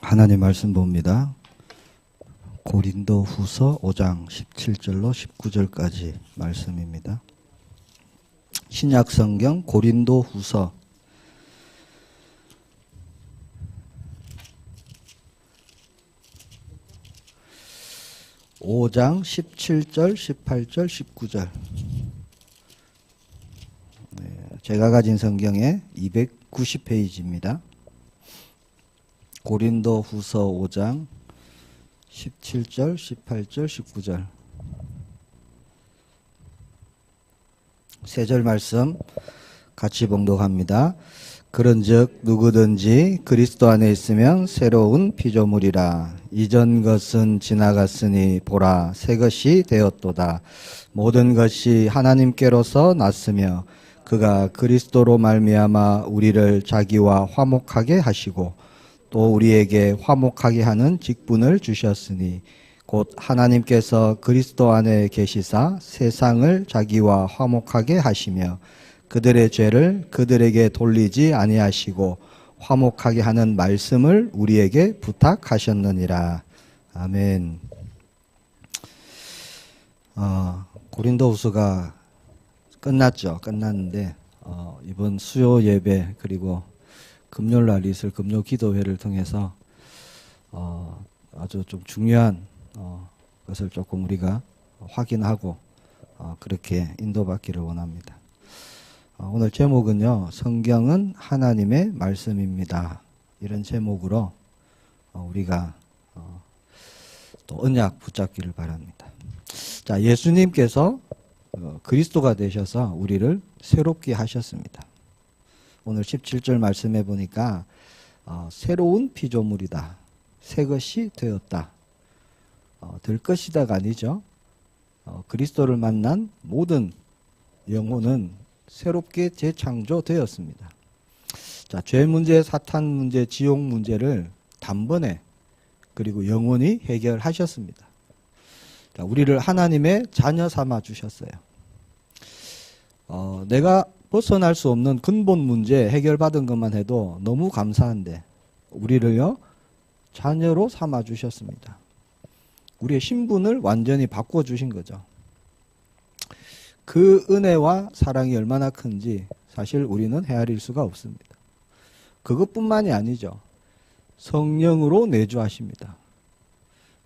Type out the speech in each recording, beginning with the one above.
하나님 말씀 봅니다. 고린도 후서 5장 17절로 19절까지 말씀입니다. 신약 성경 고린도 후서 5장 17절, 18절, 19절. 제가 가진 성경의 290페이지입니다. 고린도 후서 5장 17절, 18절, 19절. 세 절 말씀 같이 봉독합니다. 그런즉 누구든지 그리스도 안에 있으면 새로운 피조물이라. 이전 것은 지나갔으니 보라 새 것이 되었도다. 모든 것이 하나님께로서 났으며 그가 그리스도로 말미암아 우리를 자기와 화목하게 하시고 또 우리에게 화목하게 하는 직분을 주셨으니 곧 하나님께서 그리스도 안에 계시사 세상을 자기와 화목하게 하시며 그들의 죄를 그들에게 돌리지 아니하시고 화목하게 하는 말씀을 우리에게 부탁하셨느니라. 아멘. 고린도후서가 끝났죠. 끝났는데 이번 수요 예배 그리고 금요일날 있을 금요 기도회를 통해서 아주 좀 중요한 것을 조금 우리가 확인하고 그렇게 인도받기를 원합니다. 오늘 제목은요, 성경은 하나님의 말씀입니다. 이런 제목으로 우리가 또 언약 붙잡기를 바랍니다. 자, 예수님께서 그리스도가 되셔서 우리를 새롭게 하셨습니다. 오늘 17절 말씀해 보니까 새로운 피조물이다. 새 것이 되었다. 될 것이다가 아니죠. 그리스도를 만난 모든 영혼은 새롭게 재창조되었습니다. 자, 죄 문제, 사탄 문제, 지옥 문제를 단번에 그리고 영원히 해결하셨습니다. 자, 우리를 하나님의 자녀 삼아 주셨어요. 내가 벗어날 수 없는 근본 문제 해결받은 것만 해도 너무 감사한데 우리를요 자녀로 삼아 주셨습니다. 우리의 신분을 완전히 바꿔 주신 거죠. 그 은혜와 사랑이 얼마나 큰지 사실 우리는 헤아릴 수가 없습니다. 그것뿐만이 아니죠. 성령으로 내주하십니다.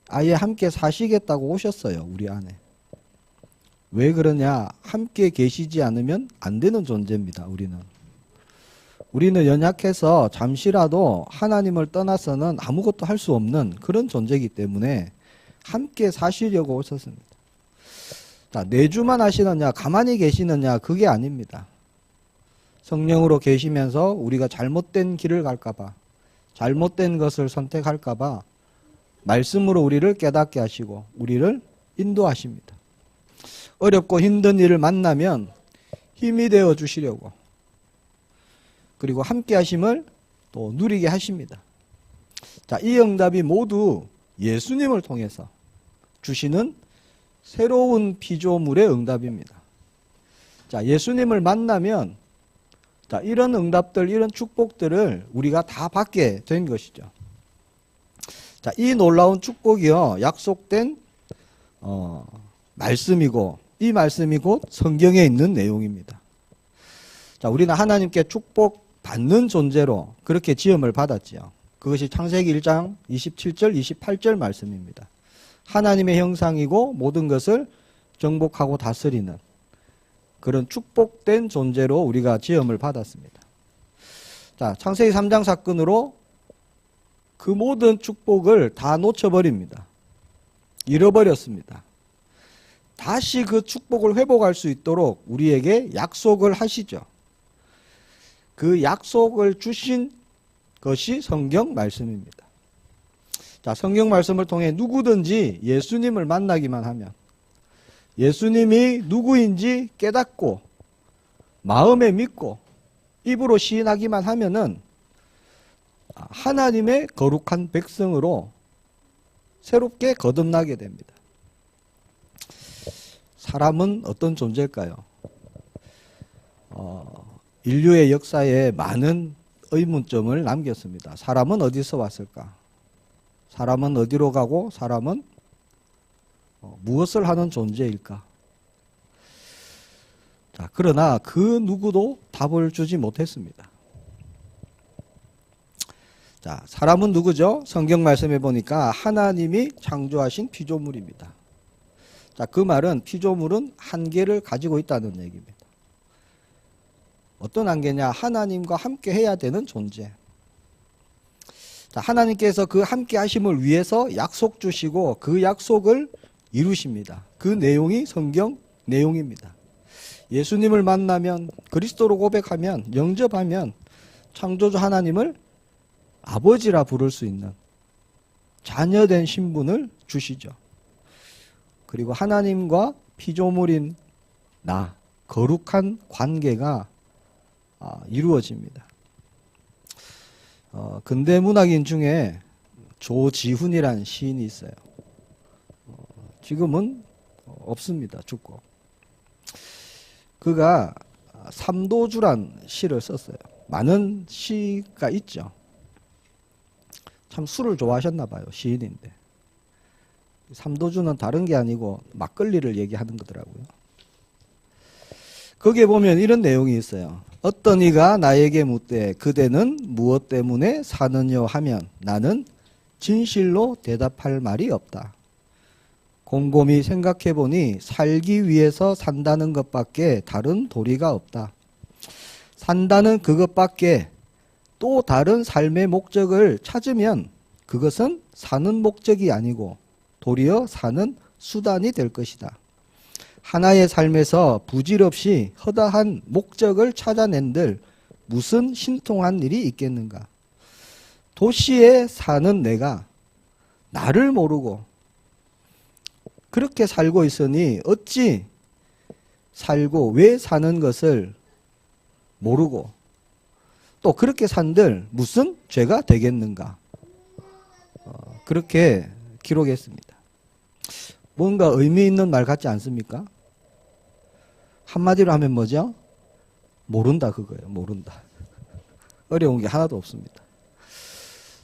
아예 함께 사시겠다고 오셨어요. 우리 안에. 왜 그러냐? 함께 계시지 않으면 안 되는 존재입니다. 우리는 연약해서 잠시라도 하나님을 떠나서는 아무것도 할 수 없는 그런 존재이기 때문에 함께 사시려고 오셨습니다. 자, 내주만 하시느냐, 가만히 계시느냐, 그게 아닙니다. 성령으로 계시면서 우리가 잘못된 길을 갈까봐, 잘못된 것을 선택할까봐 말씀으로 우리를 깨닫게 하시고 우리를 인도하십니다. 어렵고 힘든 일을 만나면 힘이 되어 주시려고 그리고 함께 하심을 또 누리게 하십니다. 자, 이 응답이 모두 예수님을 통해서 주시는 새로운 피조물의 응답입니다. 자, 예수님을 만나면 자, 이런 응답들, 이런 축복들을 우리가 다 받게 된 것이죠. 자, 이 놀라운 축복이요, 약속된 말씀이고 이 말씀이 곧 성경에 있는 내용입니다. 자, 우리는 하나님께 축복 받는 존재로 그렇게 지음을 받았지요. 그것이 창세기 1장 27절, 28절 말씀입니다. 하나님의 형상이고 모든 것을 정복하고 다스리는 그런 축복된 존재로 우리가 지음을 받았습니다. 자, 창세기 3장 사건으로 그 모든 축복을 다 놓쳐버립니다. 잃어버렸습니다. 다시 그 축복을 회복할 수 있도록 우리에게 약속을 하시죠. 그 약속을 주신 것이 성경 말씀입니다. 자, 성경 말씀을 통해 누구든지 예수님을 만나기만 하면 예수님이 누구인지 깨닫고 마음에 믿고 입으로 시인하기만 하면은 하나님의 거룩한 백성으로 새롭게 거듭나게 됩니다. 사람은 어떤 존재일까요? 인류의 역사에 많은 의문점을 남겼습니다. 사람은 어디서 왔을까? 사람은 어디로 가고 사람은 무엇을 하는 존재일까? 자, 그러나 그 누구도 답을 주지 못했습니다. 자, 사람은 누구죠? 성경 말씀해 보니까 하나님이 창조하신 피조물입니다. 자, 그 말은 피조물은 한계를 가지고 있다는 얘기입니다. 어떤 한계냐? 하나님과 함께 해야 되는 존재. 자, 하나님께서 그 함께 하심을 위해서 약속 주시고 그 약속을 이루십니다. 그 내용이 성경 내용입니다. 예수님을 만나면, 그리스도로 고백하면, 영접하면 창조주 하나님을 아버지라 부를 수 있는 자녀된 신분을 주시죠. 그리고 하나님과 피조물인 나, 거룩한 관계가 이루어집니다. 근대 문학인 중에 조지훈이라는 시인이 있어요. 지금은 없습니다. 죽고. 그가 삼도주란 시를 썼어요. 많은 시가 있죠. 참 술을 좋아하셨나 봐요. 시인인데. 삼도주는 다른 게 아니고 막걸리를 얘기하는 거더라고요. 거기에 보면 이런 내용이 있어요. 어떤 이가 나에게 묻되 그대는 무엇 때문에 사느냐 하면 나는 진실로 대답할 말이 없다. 곰곰이 생각해보니 살기 위해서 산다는 것밖에 다른 도리가 없다. 산다는 그것밖에 또 다른 삶의 목적을 찾으면 그것은 사는 목적이 아니고 도리어 사는 수단이 될 것이다. 하나의 삶에서 부질없이 허다한 목적을 찾아낸들 무슨 신통한 일이 있겠는가. 도시에 사는 내가 나를 모르고 그렇게 살고 있으니 어찌 살고 왜 사는 것을 모르고 또 그렇게 산들 무슨 죄가 되겠는가. 그렇게 기록했습니다. 뭔가 의미 있는 말 같지 않습니까? 한마디로 하면 뭐죠? 모른다 그거예요. 모른다. 어려운 게 하나도 없습니다.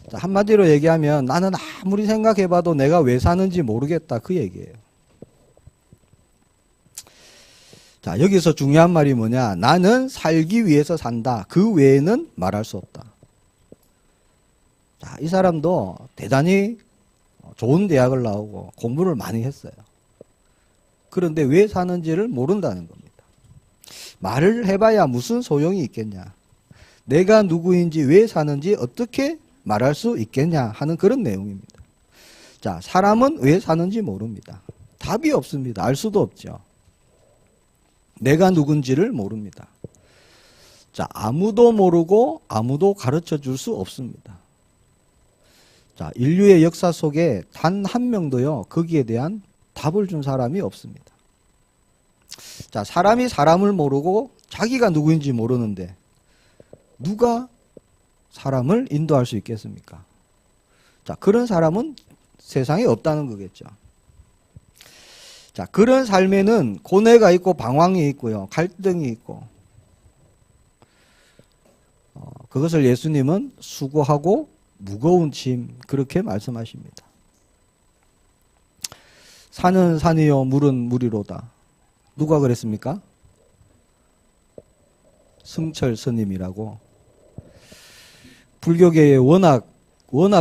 자, 한마디로 얘기하면 나는 아무리 생각해봐도 내가 왜 사는지 모르겠다 그 얘기예요. 자, 여기서 중요한 말이 뭐냐? 나는 살기 위해서 산다. 그 외에는 말할 수 없다. 자, 이 사람도 대단히 좋은 대학을 나오고 공부를 많이 했어요. 그런데 왜 사는지를 모른다는 겁니다. 말을 해봐야 무슨 소용이 있겠냐. 내가 누구인지 왜 사는지 어떻게 말할 수 있겠냐 하는 그런 내용입니다. 자, 사람은 왜 사는지 모릅니다. 답이 없습니다. 알 수도 없죠. 내가 누군지를 모릅니다. 자, 아무도 모르고 아무도 가르쳐 줄 수 없습니다. 자, 인류의 역사 속에 단 한 명도요, 거기에 대한 답을 준 사람이 없습니다. 자, 사람이 사람을 모르고 자기가 누구인지 모르는데 누가 사람을 인도할 수 있겠습니까? 자, 그런 사람은 세상에 없다는 거겠죠. 자, 그런 삶에는 고뇌가 있고 방황이 있고요, 갈등이 있고, 그것을 예수님은 수고하고 무거운 짐, 그렇게 말씀하십니다. 산은 산이요, 물은 물이로다. 누가 그랬습니까? 승철 스님이라고. 불교계에 워낙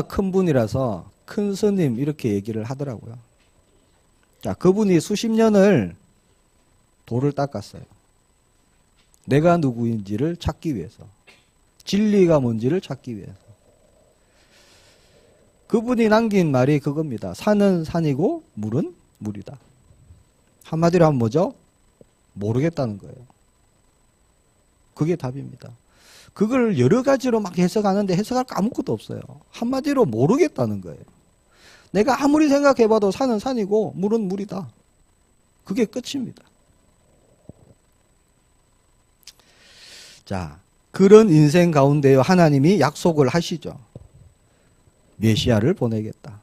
큰 분이라서 큰 스님 이렇게 얘기를 하더라고요. 자, 그분이 수십 년을 돌을 닦았어요. 내가 누구인지를 찾기 위해서. 진리가 뭔지를 찾기 위해서. 그분이 남긴 말이 그겁니다. 산은 산이고 물은 물이다. 한마디로 하면 뭐죠? 모르겠다는 거예요. 그게 답입니다. 그걸 여러 가지로 막 해석하는데 해석할 거 아무것도 없어요. 한마디로 모르겠다는 거예요. 내가 아무리 생각해봐도 산은 산이고 물은 물이다. 그게 끝입니다. 자, 그런 인생 가운데요, 하나님이 약속을 하시죠. 메시아를 보내겠다.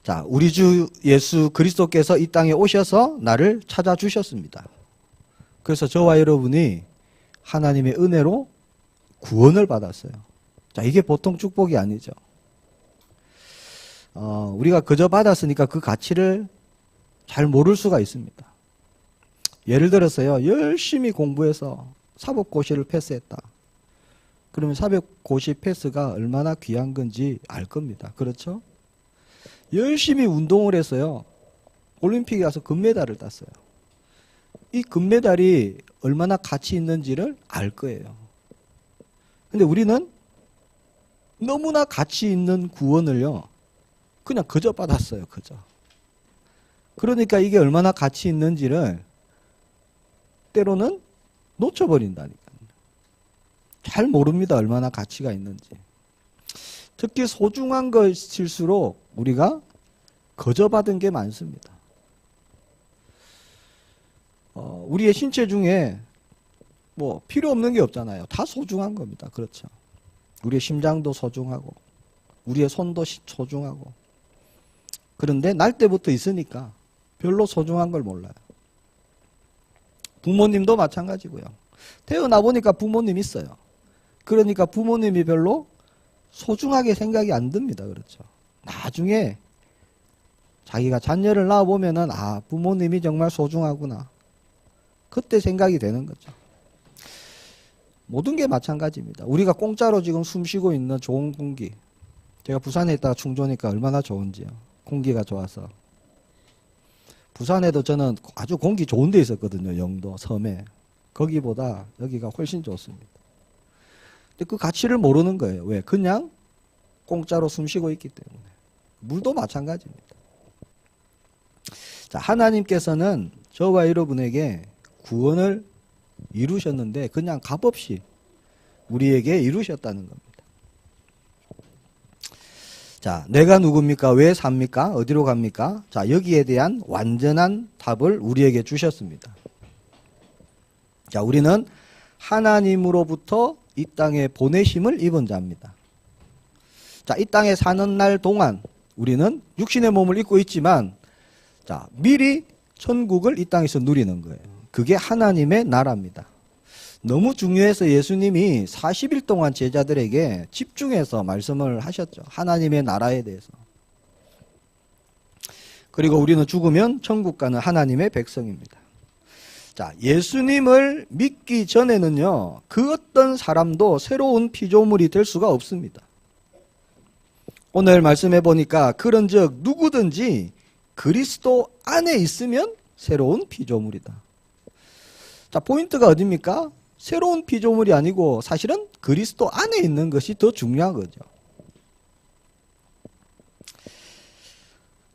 자, 우리 주 예수 그리스도께서 이 땅에 오셔서 나를 찾아주셨습니다. 그래서 저와 여러분이 하나님의 은혜로 구원을 받았어요. 자, 이게 보통 축복이 아니죠. 우리가 그저 받았으니까 그 가치를 잘 모를 수가 있습니다. 예를 들어서요, 열심히 공부해서 사법고시를 패스했다. 그러면 사법고시 패스가 얼마나 귀한 건지 알 겁니다. 그렇죠? 열심히 운동을 해서요, 올림픽에 가서 금메달을 땄어요. 이 금메달이 얼마나 가치 있는지를 알 거예요. 근데 우리는 너무나 가치 있는 구원을요, 그냥 그저 받았어요. 그저. 그러니까 이게 얼마나 가치 있는지를 때로는 놓쳐버린다니까요. 잘 모릅니다. 얼마나 가치가 있는지. 특히 소중한 것일수록 우리가 거저 받은 게 많습니다. 우리의 신체 중에 뭐 필요 없는 게 없잖아요. 다 소중한 겁니다. 그렇죠. 우리의 심장도 소중하고 우리의 손도 소중하고. 그런데 날 때부터 있으니까 별로 소중한 걸 몰라요. 부모님도 마찬가지고요. 태어나 보니까 부모님 있어요. 그러니까 부모님이 별로 소중하게 생각이 안 듭니다. 그렇죠. 나중에 자기가 자녀를 낳아보면은, 아, 부모님이 정말 소중하구나. 그때 생각이 되는 거죠. 모든 게 마찬가지입니다. 우리가 공짜로 지금 숨 쉬고 있는 좋은 공기. 제가 부산에 있다가 충주니까 얼마나 좋은지요. 공기가 좋아서. 부산에도 저는 아주 공기 좋은 데 있었거든요. 영도, 섬에. 거기보다 여기가 훨씬 좋습니다. 근데 그 가치를 모르는 거예요. 왜? 그냥 공짜로 숨 쉬고 있기 때문에. 물도 마찬가지입니다. 자, 하나님께서는 저와 여러분에게 구원을 이루셨는데 그냥 값없이 우리에게 이루셨다는 겁니다. 자, 내가 누굽니까? 왜 삽니까? 어디로 갑니까? 자, 여기에 대한 완전한 답을 우리에게 주셨습니다. 자, 우리는 하나님으로부터 이 땅에 보내심을 입은 자입니다. 자, 이 땅에 사는 날 동안 우리는 육신의 몸을 입고 있지만, 자, 미리 천국을 이 땅에서 누리는 거예요. 그게 하나님의 나라입니다. 너무 중요해서 예수님이 40일 동안 제자들에게 집중해서 말씀을 하셨죠. 하나님의 나라에 대해서. 그리고 우리는 죽으면 천국 가는 하나님의 백성입니다. 자, 예수님을 믿기 전에는요, 그 어떤 사람도 새로운 피조물이 될 수가 없습니다. 오늘 말씀해 보니까 그런즉 누구든지 그리스도 안에 있으면 새로운 피조물이다. 자, 포인트가 어디입니까? 새로운 피조물이 아니고 사실은 그리스도 안에 있는 것이 더 중요한 거죠.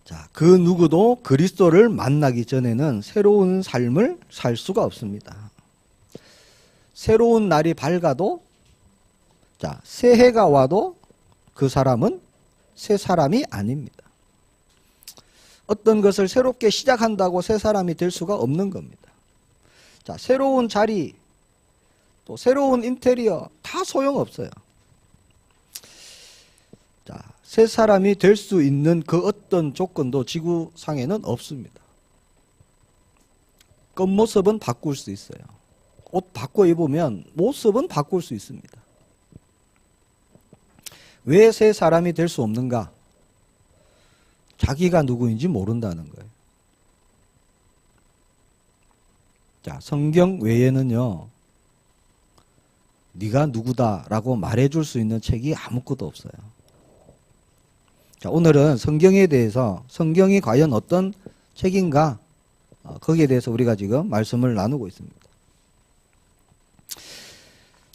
자, 그 누구도 그리스도를 만나기 전에는 새로운 삶을 살 수가 없습니다. 새로운 날이 밝아도, 자, 새해가 와도 그 사람은 새 사람이 아닙니다. 어떤 것을 새롭게 시작한다고 새 사람이 될 수가 없는 겁니다. 자, 새로운 자리, 또 새로운 인테리어 다 소용없어요. 자, 새 사람이 될 수 있는 그 어떤 조건도 지구상에는 없습니다. 겉모습은 바꿀 수 있어요. 옷 바꿔 입으면 모습은 바꿀 수 있습니다. 왜 새 사람이 될 수 없는가? 자기가 누구인지 모른다는 거예요. 자, 성경 외에는요, 네가 누구다라고 말해줄 수 있는 책이 아무것도 없어요. 자, 오늘은 성경에 대해서, 성경이 과연 어떤 책인가, 거기에 대해서 우리가 지금 말씀을 나누고 있습니다.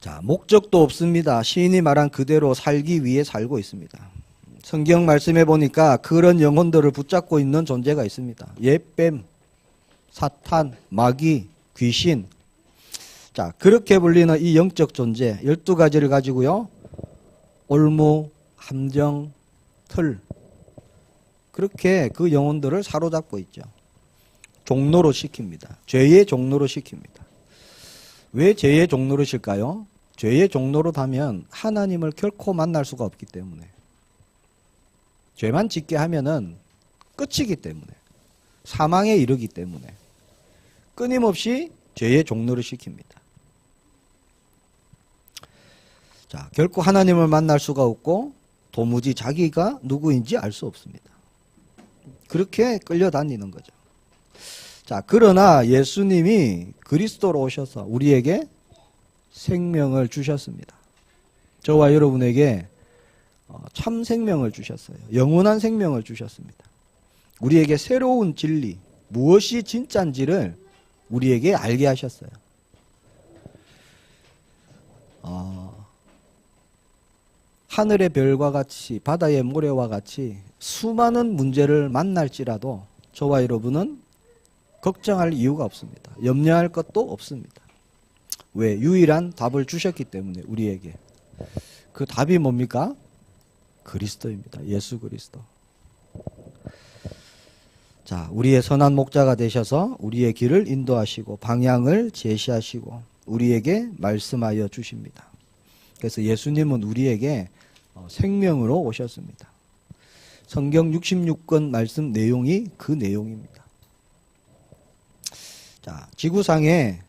자, 목적도 없습니다. 시인이 말한 그대로 살기 위해 살고 있습니다. 성경 말씀해 보니까 그런 영혼들을 붙잡고 있는 존재가 있습니다. 옛뱀, 사탄, 마귀, 귀신. 자, 그렇게 불리는 이 영적 존재 12가지를 가지고요, 올무, 함정, 틀, 그렇게 그 영혼들을 사로잡고 있죠. 종로로 시킵니다. 죄의 종로로 시킵니다. 왜 죄의 종로로 실까요? 죄의 종로로 가면 하나님을 결코 만날 수가 없기 때문에. 죄만 짓게 하면은 끝이기 때문에. 사망에 이르기 때문에. 끊임없이 죄의 종로를 시킵니다. 자, 결코 하나님을 만날 수가 없고, 도무지 자기가 누구인지 알 수 없습니다. 그렇게 끌려다니는 거죠. 자, 그러나 예수님이 그리스도로 오셔서 우리에게 생명을 주셨습니다. 저와 여러분에게 참 생명을 주셨어요. 영원한 생명을 주셨습니다. 우리에게 새로운 진리, 무엇이 진짜인지를 우리에게 알게 하셨어요. 하늘의 별과 같이 바다의 모래와 같이 수많은 문제를 만날지라도 저와 여러분은 걱정할 이유가 없습니다. 염려할 것도 없습니다. 왜? 유일한 답을 주셨기 때문에 우리에게. 그 답이 뭡니까? 그리스도입니다. 예수 그리스도. 자, 우리의 선한 목자가 되셔서 우리의 길을 인도하시고 방향을 제시하시고 우리에게 말씀하여 주십니다. 그래서 예수님은 우리에게 생명으로 오셨습니다. 성경 66권 말씀 내용이 그 내용입니다. 자, 지구상에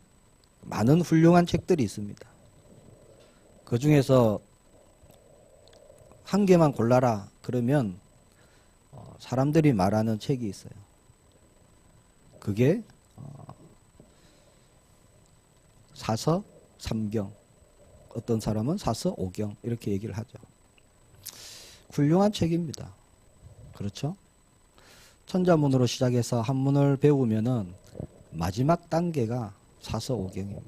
많은 훌륭한 책들이 있습니다. 그 중에서 한 개만 골라라 그러면 사람들이 말하는 책이 있어요. 그게 사서 3경, 어떤 사람은 사서 5경 이렇게 얘기를 하죠. 훌륭한 책입니다. 그렇죠? 천자문으로 시작해서 한문을 배우면은 마지막 단계가 사서 5경입니다.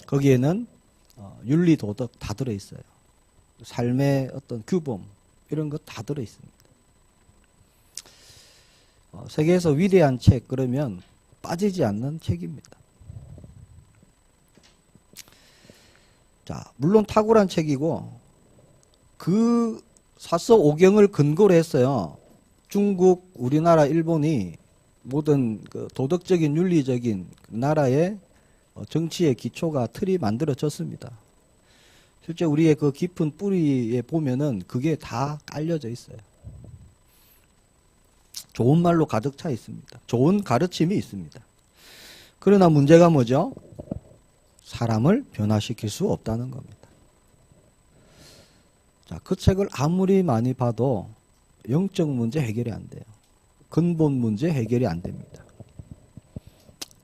거기에는 윤리, 도덕 다 들어있어요. 삶의 어떤 규범 이런 것 다 들어있습니다. 세계에서 위대한 책 그러면 빠지지 않는 책입니다. 자, 물론 탁월한 책이고 그 사서 5경을 근거로 했어요. 중국, 우리나라, 일본이 모든 그 도덕적인 윤리적인 나라의 정치의 기초가 틀이 만들어졌습니다. 실제 우리의 그 깊은 뿌리에 보면은 그게 다 깔려져 있어요. 좋은 말로 가득 차 있습니다. 좋은 가르침이 있습니다. 그러나 문제가 뭐죠? 사람을 변화시킬 수 없다는 겁니다. 자, 그 책을 아무리 많이 봐도 영적 문제 해결이 안 돼요. 근본 문제 해결이 안 됩니다.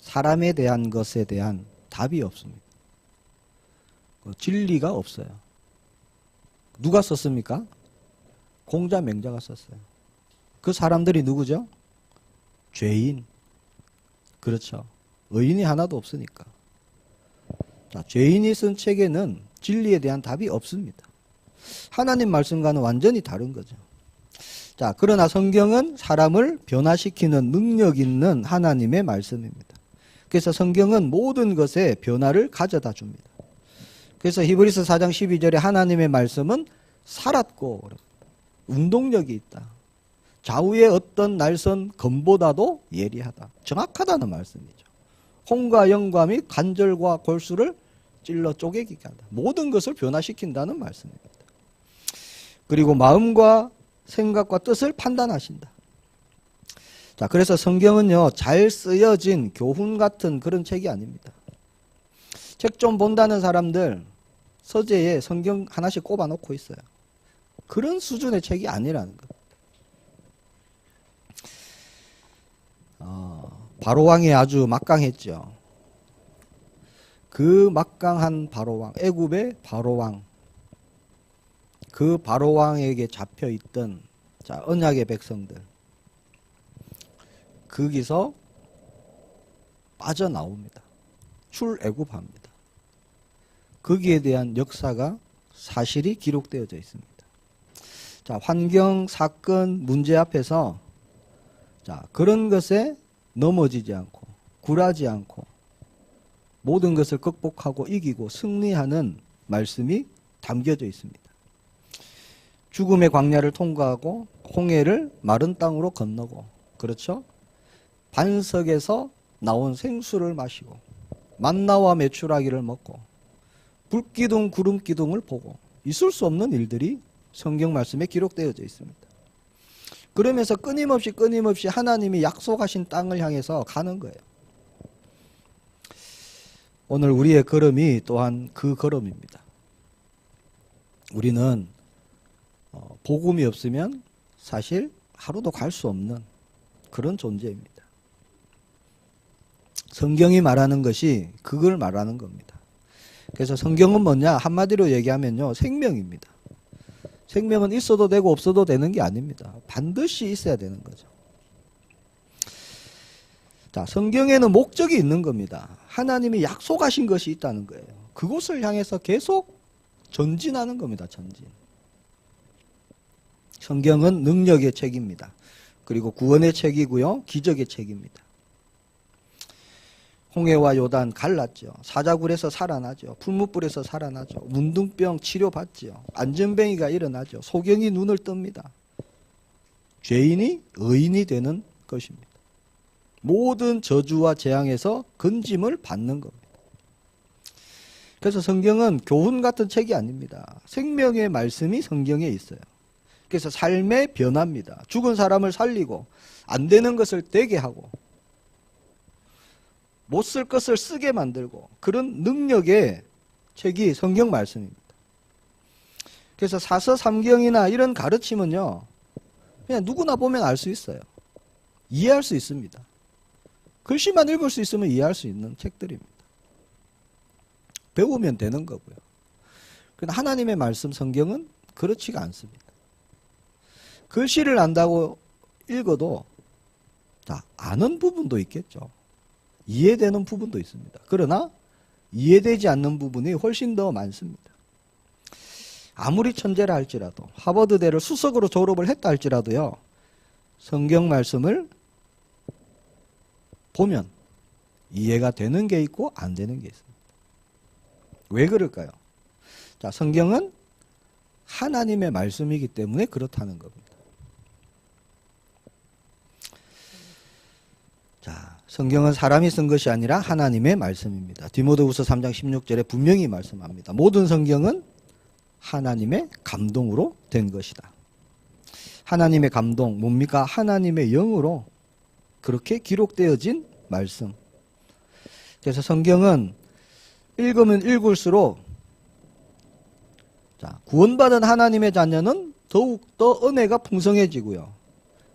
사람에 대한 것에 대한 답이 없습니다. 진리가 없어요. 누가 썼습니까? 공자 맹자가 썼어요. 그 사람들이 누구죠? 죄인. 그렇죠. 의인이 하나도 없으니까. 자, 죄인이 쓴 책에는 진리에 대한 답이 없습니다. 하나님 말씀과는 완전히 다른 거죠. 자, 그러나 성경은 사람을 변화시키는 능력 있는 하나님의 말씀입니다. 그래서 성경은 모든 것에 변화를 가져다 줍니다. 그래서 히브리서 4장 12절에 하나님의 말씀은 살았고 운동력이 있다. 좌우의 어떤 날선 검보다도 예리하다. 정확하다는 말씀이죠. 혼과 영과 및 관절과 골수를 찔러 쪼개기게 한다. 모든 것을 변화시킨다는 말씀입니다. 그리고 마음과 생각과 뜻을 판단하신다. 자, 그래서 성경은요, 잘 쓰여진 교훈 같은 그런 책이 아닙니다. 책 좀 본다는 사람들 서재에 성경 하나씩 꼽아 놓고 있어요. 그런 수준의 책이 아니라는 것. 바로왕이 아주 막강했죠. 그 막강한 바로왕, 애굽의 바로왕, 그 바로왕에게 잡혀있던 자, 언약의 백성들, 거기서 빠져나옵니다. 출애굽합니다. 거기에 대한 역사가 사실이 기록되어져 있습니다. 자, 환경, 사건, 문제 앞에서 자, 그런 것에 넘어지지 않고 굴하지 않고 모든 것을 극복하고 이기고 승리하는 말씀이 담겨져 있습니다. 죽음의 광야를 통과하고 홍해를 마른 땅으로 건너고, 그렇죠? 반석에서 나온 생수를 마시고 만나와 메추라기를 먹고 불기둥 구름기둥을 보고 있을 수 없는 일들이 성경 말씀에 기록되어져 있습니다. 그러면서 끊임없이 하나님이 약속하신 땅을 향해서 가는 거예요. 오늘 우리의 걸음이 또한 그 걸음입니다. 우리는 복음이 없으면 사실 하루도 갈 수 없는 그런 존재입니다. 성경이 말하는 것이 그걸 말하는 겁니다. 그래서 성경은 뭐냐? 한마디로 얘기하면요, 생명입니다. 생명은 있어도 되고 없어도 되는 게 아닙니다. 반드시 있어야 되는 거죠. 자, 성경에는 목적이 있는 겁니다. 하나님이 약속하신 것이 있다는 거예요. 그곳을 향해서 계속 전진하는 겁니다. 전진. 성경은 능력의 책입니다. 그리고 구원의 책이고요, 기적의 책입니다. 홍해와 요단 갈랐죠. 사자굴에서 살아나죠. 풀무불에서 살아나죠. 문둥병 치료받죠. 안전뱅이가 일어나죠. 소경이 눈을 뜹니다. 죄인이 의인이 되는 것입니다. 모든 저주와 재앙에서 건짐을 받는 겁니다. 그래서 성경은 교훈 같은 책이 아닙니다. 생명의 말씀이 성경에 있어요. 그래서 삶의 변화입니다. 죽은 사람을 살리고 안 되는 것을 되게 하고 못 쓸 것을 쓰게 만들고 그런 능력의 책이 성경 말씀입니다. 그래서 사서삼경이나 이런 가르침은요, 그냥 누구나 보면 알 수 있어요. 이해할 수 있습니다. 글씨만 읽을 수 있으면 이해할 수 있는 책들입니다. 배우면 되는 거고요. 그런데 하나님의 말씀 성경은 그렇지가 않습니다. 글씨를 안다고 읽어도 아는 부분도 있겠죠. 이해되는 부분도 있습니다. 그러나 이해되지 않는 부분이 훨씬 더 많습니다. 아무리 천재라 할지라도, 하버드대를 수석으로 졸업을 했다 할지라도요, 성경 말씀을 보면 이해가 되는 게 있고 안 되는 게 있습니다. 왜 그럴까요? 자, 성경은 하나님의 말씀이기 때문에 그렇다는 겁니다. 자, 성경은 사람이 쓴 것이 아니라 하나님의 말씀입니다. 디모데후서 3장 16절에 분명히 말씀합니다. 모든 성경은 하나님의 감동으로 된 것이다. 하나님의 감동 뭡니까? 하나님의 영으로 그렇게 기록되어진 말씀. 그래서 성경은 읽으면 읽을수록 구원받은 하나님의 자녀는 더욱더 은혜가 풍성해지고요.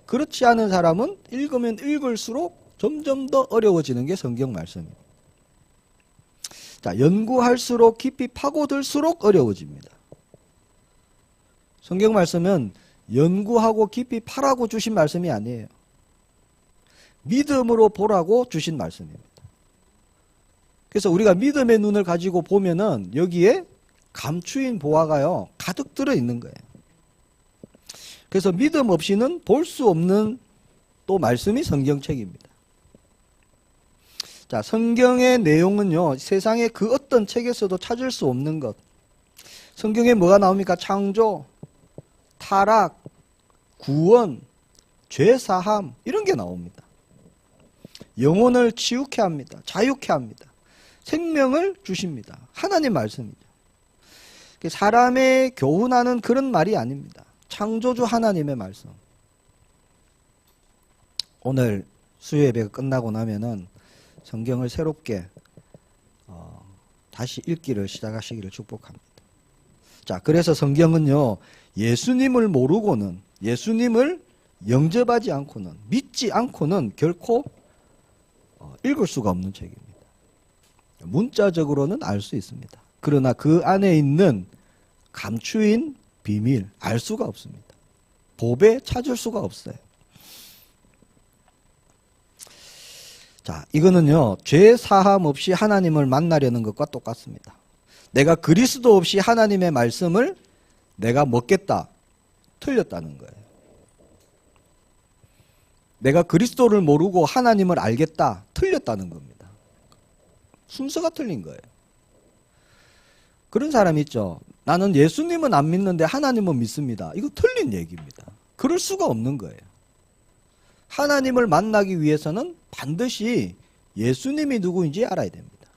그렇지 않은 사람은 읽으면 읽을수록 점점 더 어려워지는 게 성경 말씀입니다. 자, 연구할수록 깊이 파고들수록 어려워집니다. 성경 말씀은 연구하고 깊이 파라고 주신 말씀이 아니에요. 믿음으로 보라고 주신 말씀입니다. 그래서 우리가 믿음의 눈을 가지고 보면은 여기에 감추인 보화가요, 가득 들어 있는 거예요. 그래서 믿음 없이는 볼 수 없는 또 말씀이 성경책입니다. 자, 성경의 내용은요, 세상의 그 어떤 책에서도 찾을 수 없는 것. 성경에 뭐가 나옵니까? 창조, 타락, 구원, 죄사함, 이런 게 나옵니다. 영혼을 치유케 합니다. 자유케 합니다. 생명을 주십니다. 하나님 말씀이죠. 사람의 교훈하는 그런 말이 아닙니다. 창조주 하나님의 말씀. 오늘 수요 예배가 끝나고 나면은 성경을 새롭게 다시 읽기를 시작하시기를 축복합니다. 자, 그래서 성경은요, 예수님을 모르고는, 예수님을 영접하지 않고는, 믿지 않고는 결코 읽을 수가 없는 책입니다. 문자적으로는 알 수 있습니다. 그러나 그 안에 있는 감추인 비밀, 알 수가 없습니다. 법에 찾을 수가 없어요. 자, 이거는요, 죄 사함 없이 하나님을 만나려는 것과 똑같습니다. 내가 그리스도 없이 하나님의 말씀을 내가 먹겠다, 틀렸다는 거예요. 내가 그리스도를 모르고 하나님을 알겠다, 틀렸다는 겁니다. 순서가 틀린 거예요. 그런 사람 있죠. 나는 예수님은 안 믿는데 하나님은 믿습니다. 이거 틀린 얘기입니다. 그럴 수가 없는 거예요. 하나님을 만나기 위해서는 반드시 예수님이 누구인지 알아야 됩니다.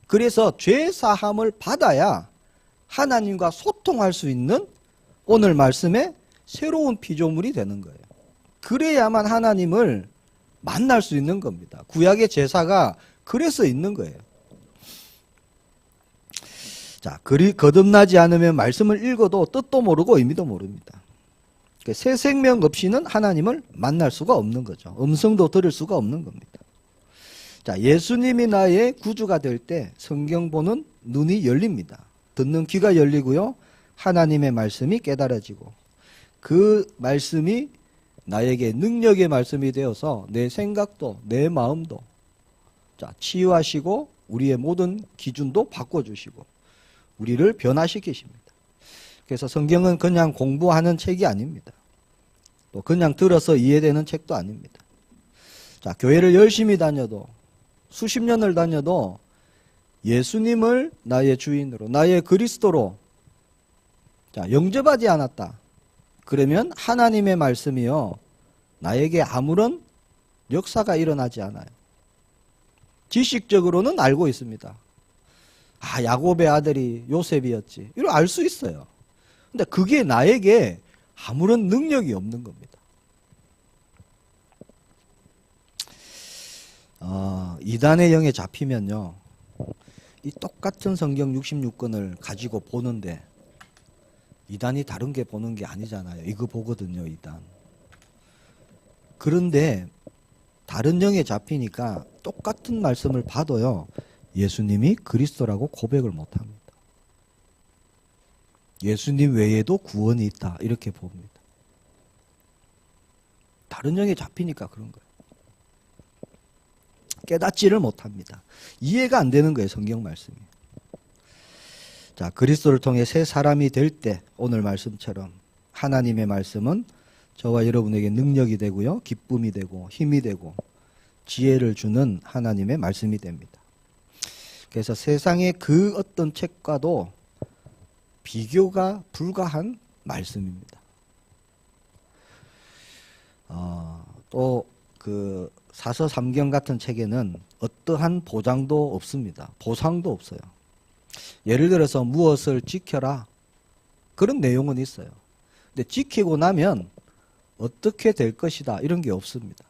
그래서 죄 사함을 받아야 하나님과 소통할 수 있는 오늘 말씀의 새로운 피조물이 되는 거예요. 그래야만 하나님을 만날 수 있는 겁니다. 구약의 제사가 그래서 있는 거예요. 자, 그리 거듭나지 않으면 말씀을 읽어도 뜻도 모르고 의미도 모릅니다. 새 생명 없이는 하나님을 만날 수가 없는 거죠. 음성도 들을 수가 없는 겁니다. 자, 예수님이 나의 구주가 될 때 성경 보는 눈이 열립니다. 듣는 귀가 열리고요. 하나님의 말씀이 깨달아지고 그 말씀이 나에게 능력의 말씀이 되어서 내 생각도 내 마음도 자, 치유하시고 우리의 모든 기준도 바꿔주시고 우리를 변화시키십니다. 그래서 성경은 그냥 공부하는 책이 아닙니다. 또 그냥 들어서 이해되는 책도 아닙니다. 자, 교회를 열심히 다녀도 수십 년을 다녀도 예수님을 나의 주인으로 나의 그리스도로 자, 영접하지 않았다. 그러면 하나님의 말씀이요 나에게 아무런 역사가 일어나지 않아요. 지식적으로는 알고 있습니다. 아, 야곱의 아들이 요셉이었지. 이걸 알 수 있어요. 근데 그게 나에게 아무런 능력이 없는 겁니다. 이단의 영에 잡히면요. 이 똑같은 성경 66권을 가지고 보는데 이단이 다른 게 보는 게 아니잖아요. 이거 보거든요, 이단. 그런데 다른 영에 잡히니까 똑같은 말씀을 봐도요. 예수님이 그리스도라고 고백을 못합니다. 예수님 외에도 구원이 있다. 이렇게 봅니다. 다른 영에 잡히니까 그런 거예요. 깨닫지를 못합니다. 이해가 안 되는 거예요. 성경 말씀이. 자, 그리스도를 통해 새 사람이 될 때 오늘 말씀처럼 하나님의 말씀은 저와 여러분에게 능력이 되고요. 기쁨이 되고 힘이 되고 지혜를 주는 하나님의 말씀이 됩니다. 그래서 세상의 그 어떤 책과도 비교가 불가한 말씀입니다. 또 그 사서삼경 같은 책에는 어떠한 보장도 없습니다. 보상도 없어요. 예를 들어서 무엇을 지켜라 그런 내용은 있어요. 근데 지키고 나면 어떻게 될 것이다 이런 게 없습니다.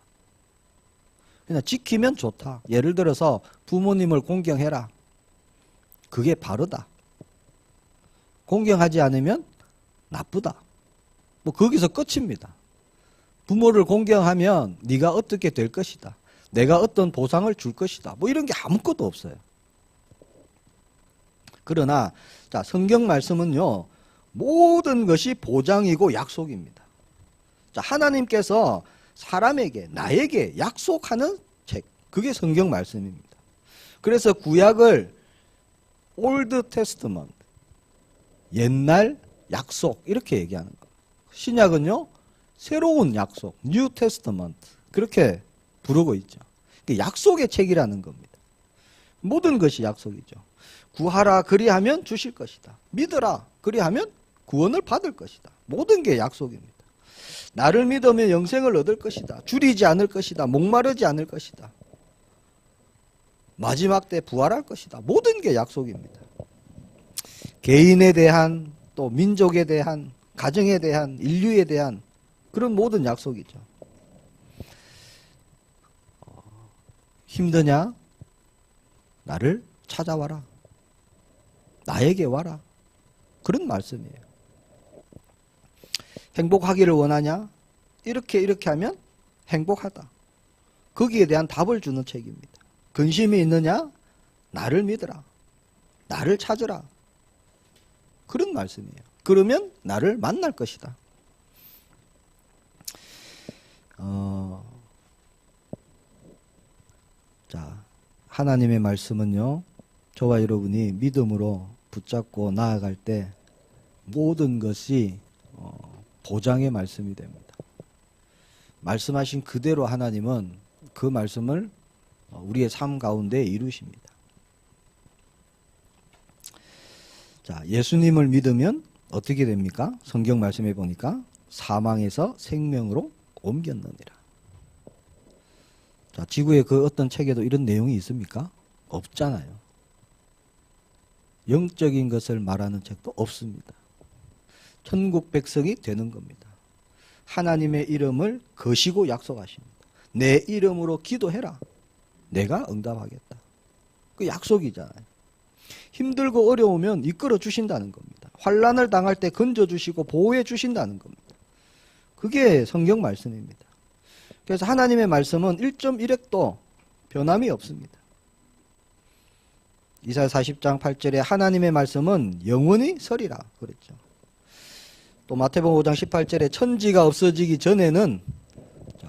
그냥 지키면 좋다. 예를 들어서 부모님을 공경해라. 그게 바르다. 공경하지 않으면 나쁘다. 뭐 거기서 끝입니다. 부모를 공경하면 네가 어떻게 될 것이다. 내가 어떤 보상을 줄 것이다. 뭐 이런 게 아무것도 없어요. 그러나 자, 성경 말씀은요. 모든 것이 보장이고 약속입니다. 자, 하나님께서 사람에게 나에게 약속하는 책. 그게 성경 말씀입니다. 그래서 구약을 올드 테스트먼트 옛날 약속 이렇게 얘기하는 거예요. 신약은요. 새로운 약속 뉴 테스트먼트 그렇게 부르고 있죠. 약속의 책이라는 겁니다. 모든 것이 약속이죠. 구하라 그리하면 주실 것이다. 믿으라 그리하면 구원을 받을 것이다. 모든 게 약속입니다. 나를 믿으면 영생을 얻을 것이다. 줄이지 않을 것이다. 목마르지 않을 것이다. 마지막 때 부활할 것이다. 모든 게 약속입니다. 개인에 대한 또 민족에 대한 가정에 대한 인류에 대한 그런 모든 약속이죠. 힘드냐? 나를 찾아와라. 나에게 와라. 그런 말씀이에요. 행복하기를 원하냐? 이렇게 하면 행복하다. 거기에 대한 답을 주는 책입니다. 근심이 있느냐? 나를 믿으라. 나를 찾으라. 그런 말씀이에요. 그러면 나를 만날 것이다. 자, 하나님의 말씀은요, 저와 여러분이 믿음으로 붙잡고 나아갈 때 모든 것이 보장의 말씀이 됩니다. 말씀하신 그대로 하나님은 그 말씀을 우리의 삶 가운데 이루십니다. 자, 예수님을 믿으면 어떻게 됩니까? 성경 말씀해 보니까 사망에서 생명으로 옮겼느니라. 자, 지구의 그 어떤 책에도 이런 내용이 있습니까? 없잖아요. 영적인 것을 말하는 책도 없습니다. 천국 백성이 되는 겁니다. 하나님의 이름을 거시고 약속하십니다. 내 이름으로 기도해라. 내가 응답하겠다. 그 약속이잖아요. 힘들고 어려우면 이끌어 주신다는 겁니다. 환난을 당할 때 건져 주시고 보호해 주신다는 겁니다. 그게 성경 말씀입니다. 그래서 하나님의 말씀은 1.1핵도 변함이 없습니다. 이사야 40장 8절에 하나님의 말씀은 영원히 서리라 그랬죠. 또 마태복음 5장 18절에 천지가 없어지기 전에는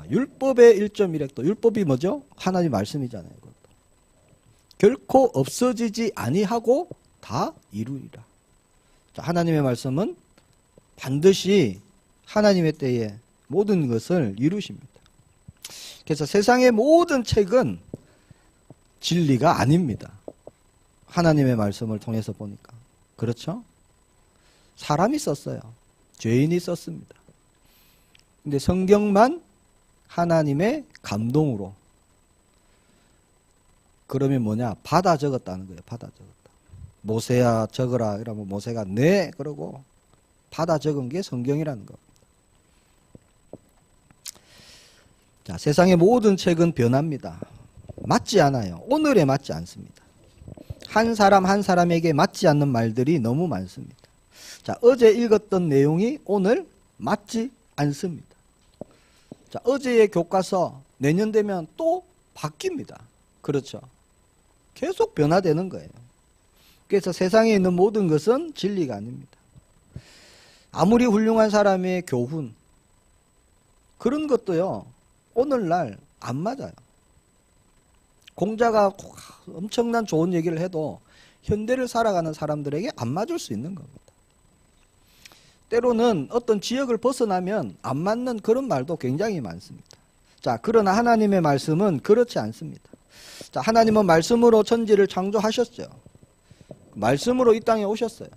율법의 1.1핵도, 율법이 뭐죠? 하나님 말씀이잖아요. 그것도. 결코 없어지지 아니하고 다 이루리라. 자, 하나님의 말씀은 반드시 하나님의 때에 모든 것을 이루십니다. 그래서 세상의 모든 책은 진리가 아닙니다. 하나님의 말씀을 통해서 보니까. 그렇죠? 사람이 썼어요. 죄인이 썼습니다. 근데 성경만 하나님의 감동으로. 그러면 뭐냐? 받아 적었다는 거예요. 받아 적었다. 모세야 적어라 이러면 모세가 네 그러고 받아 적은 게 성경이라는 겁니다. 자, 세상의 모든 책은 변합니다. 맞지 않아요. 오늘에 맞지 않습니다. 한 사람 한 사람에게 맞지 않는 말들이 너무 많습니다. 자, 어제 읽었던 내용이 오늘 맞지 않습니다. 자, 어제의 교과서 내년 되면 또 바뀝니다. 그렇죠? 계속 변화되는 거예요. 그래서 세상에 있는 모든 것은 진리가 아닙니다. 아무리 훌륭한 사람의 교훈 그런 것도요 오늘날 안 맞아요. 공자가 엄청난 좋은 얘기를 해도 현대를 살아가는 사람들에게 안 맞을 수 있는 겁니다. 때로는 어떤 지역을 벗어나면 안 맞는 그런 말도 굉장히 많습니다. 자, 그러나 하나님의 말씀은 그렇지 않습니다. 자, 하나님은 말씀으로 천지를 창조하셨죠. 말씀으로 이 땅에 오셨어요.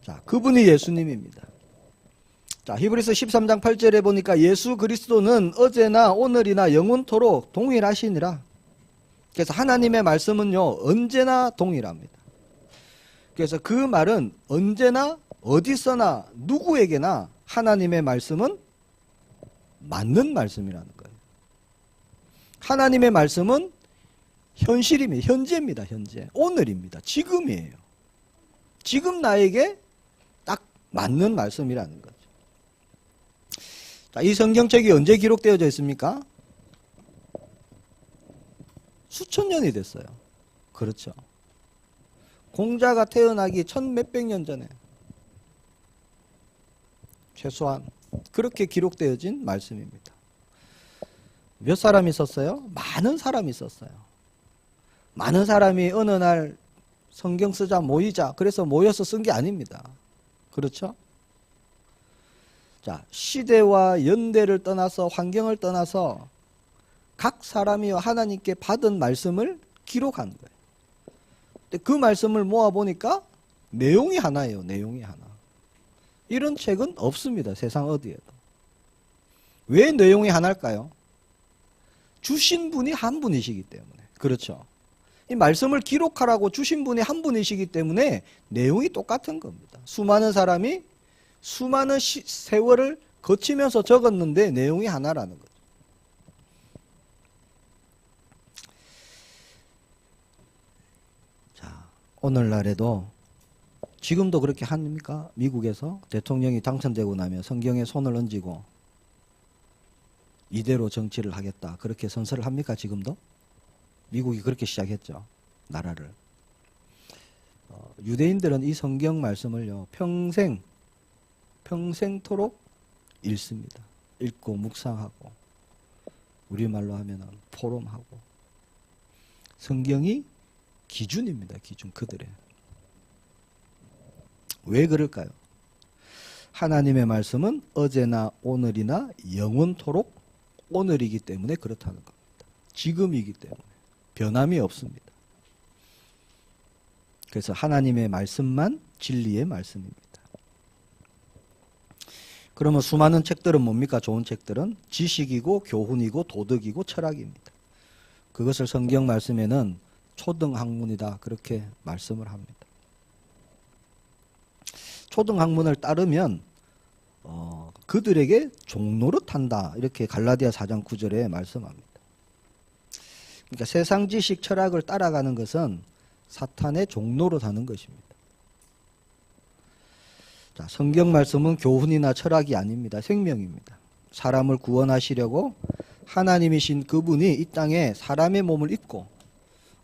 자, 그분이 예수님입니다. 자, 히브리서 13장 8절에 보니까 예수 그리스도는 어제나 오늘이나 영원토록 동일하시니라. 그래서 하나님의 말씀은요 언제나 동일합니다. 그래서 그 말은 언제나 어디서나 누구에게나 하나님의 말씀은 맞는 말씀이라는 거예요. 하나님의 말씀은 현실입니다. 현재입니다. 현재. 오늘입니다. 지금이에요. 지금 나에게 딱 맞는 말씀이라는 거죠. 자, 이 성경책이 언제 기록되어져 있습니까? 수천 년이 됐어요. 그렇죠. 공자가 태어나기 천 몇백 년 전에 최소한 그렇게 기록되어진 말씀입니다. 몇 사람이 썼어요? 많은 사람이 썼어요. 많은 사람이 어느 날 성경 쓰자 모이자 그래서 모여서 쓴 게 아닙니다. 그렇죠? 자, 시대와 연대를 떠나서 환경을 떠나서 각 사람이 하나님께 받은 말씀을 기록한 거예요. 근데 그 말씀을 모아보니까 내용이 하나예요. 내용이 하나. 이런 책은 없습니다. 세상 어디에도. 왜 내용이 하나일까요? 주신 분이 한 분이시기 때문에. 그렇죠. 이 말씀을 기록하라고 주신 분이 한 분이시기 때문에 내용이 똑같은 겁니다. 수많은 사람이 수많은 세월을 거치면서 적었는데 내용이 하나라는 거죠. 자, 오늘날에도 지금도 그렇게 합니까? 미국에서 대통령이 당선되고 나면 성경에 손을 얹고 이대로 정치를 하겠다 그렇게 선서를 합니까? 지금도? 미국이 그렇게 시작했죠. 나라를. 유대인들은 이 성경 말씀을요 평생토록 읽습니다. 읽고 묵상하고 우리말로 하면은 포럼하고 성경이 기준입니다. 기준 그들의. 왜 그럴까요? 하나님의 말씀은 어제나 오늘이나 영원토록 오늘이기 때문에 그렇다는 겁니다. 지금이기 때문에 변함이 없습니다. 그래서 하나님의 말씀만 진리의 말씀입니다. 그러면 수많은 책들은 뭡니까? 좋은 책들은 지식이고 교훈이고 도덕이고 철학입니다. 그것을 성경 말씀에는 초등학문이다 그렇게 말씀을 합니다. 초등학문을 따르면 그들에게 종노릇한다 이렇게 갈라디아 4장 9절에 말씀합니다. 그러니까 세상 지식 철학을 따라가는 것은 사탄의 종노릇하는 것입니다. 자, 성경 말씀은 교훈이나 철학이 아닙니다. 생명입니다. 사람을 구원하시려고 하나님이신 그분이 이 땅에 사람의 몸을 입고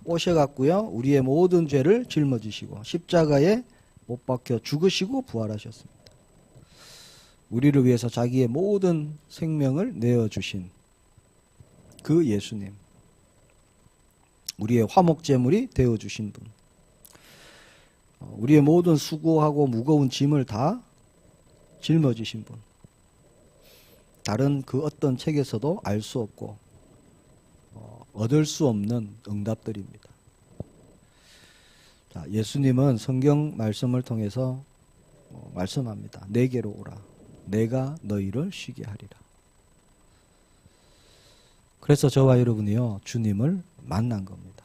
오셔갖고요, 우리의 모든 죄를 짊어지시고 십자가에 못 박혀 죽으시고 부활하셨습니다. 우리를 위해서 자기의 모든 생명을 내어주신 그 예수님, 우리의 화목제물이 되어주신 분, 우리의 모든 수고하고 무거운 짐을 다 짊어지신 분, 다른 그 어떤 책에서도 알 수 없고 얻을 수 없는 응답들입니다. 자, 예수님은 성경 말씀을 통해서 말씀합니다. 내게로 오라. 내가 너희를 쉬게 하리라. 그래서 저와 여러분이요, 주님을 만난 겁니다.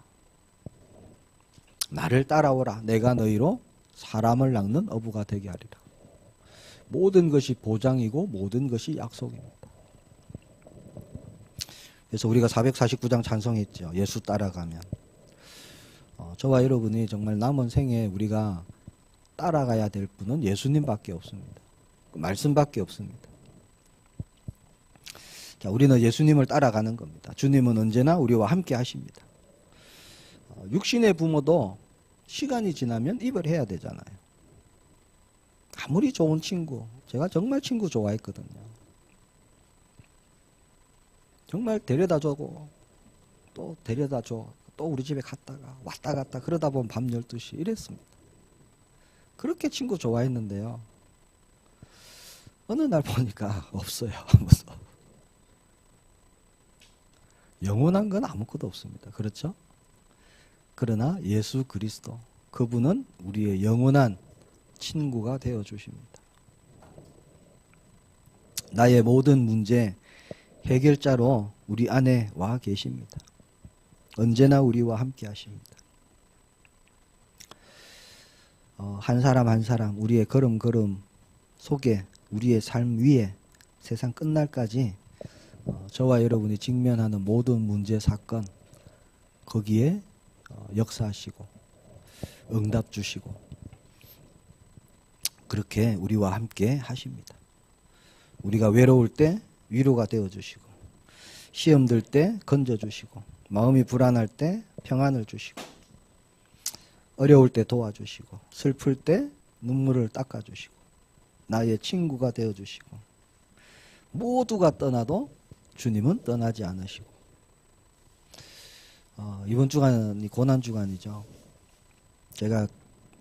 나를 따라오라. 내가 너희로 사람을 낚는 어부가 되게 하리라. 모든 것이 보장이고 모든 것이 약속입니다. 그래서 우리가 449장 찬송했죠. 예수 따라가면. 저와 여러분이 정말 남은 생에 우리가 따라가야 될 분은 예수님밖에 없습니다. 그 말씀밖에 없습니다. 자, 우리는 예수님을 따라가는 겁니다. 주님은 언제나 우리와 함께 하십니다. 육신의 부모도 시간이 지나면 이별해야 되잖아요. 아무리 좋은 친구, 제가 정말 친구 좋아했거든요. 정말 데려다주고 또 데려다줘, 또 우리 집에 갔다가 왔다 갔다 그러다 보면 밤 12시 이랬습니다. 그렇게 친구 좋아했는데요, 어느 날 보니까 없어요. 무서워. 영원한 건 아무것도 없습니다. 그렇죠? 그러나 예수 그리스도, 그분은 우리의 영원한 친구가 되어 주십니다. 나의 모든 문제 해결자로 우리 안에 와 계십니다. 언제나 우리와 함께 하십니다. 한 사람 한 사람 우리의 걸음걸음 속에, 우리의 삶 위에 세상 끝날까지 저와 여러분이 직면하는 모든 문제 사건, 거기에 역사하시고 응답 주시고 그렇게 우리와 함께 하십니다. 우리가 외로울 때 위로가 되어주시고, 시험 들 때 건져주시고, 마음이 불안할 때 평안을 주시고, 어려울 때 도와주시고, 슬플 때 눈물을 닦아주시고, 나의 친구가 되어주시고, 모두가 떠나도 주님은 떠나지 않으시고. 이번 주간이 고난주간이죠. 제가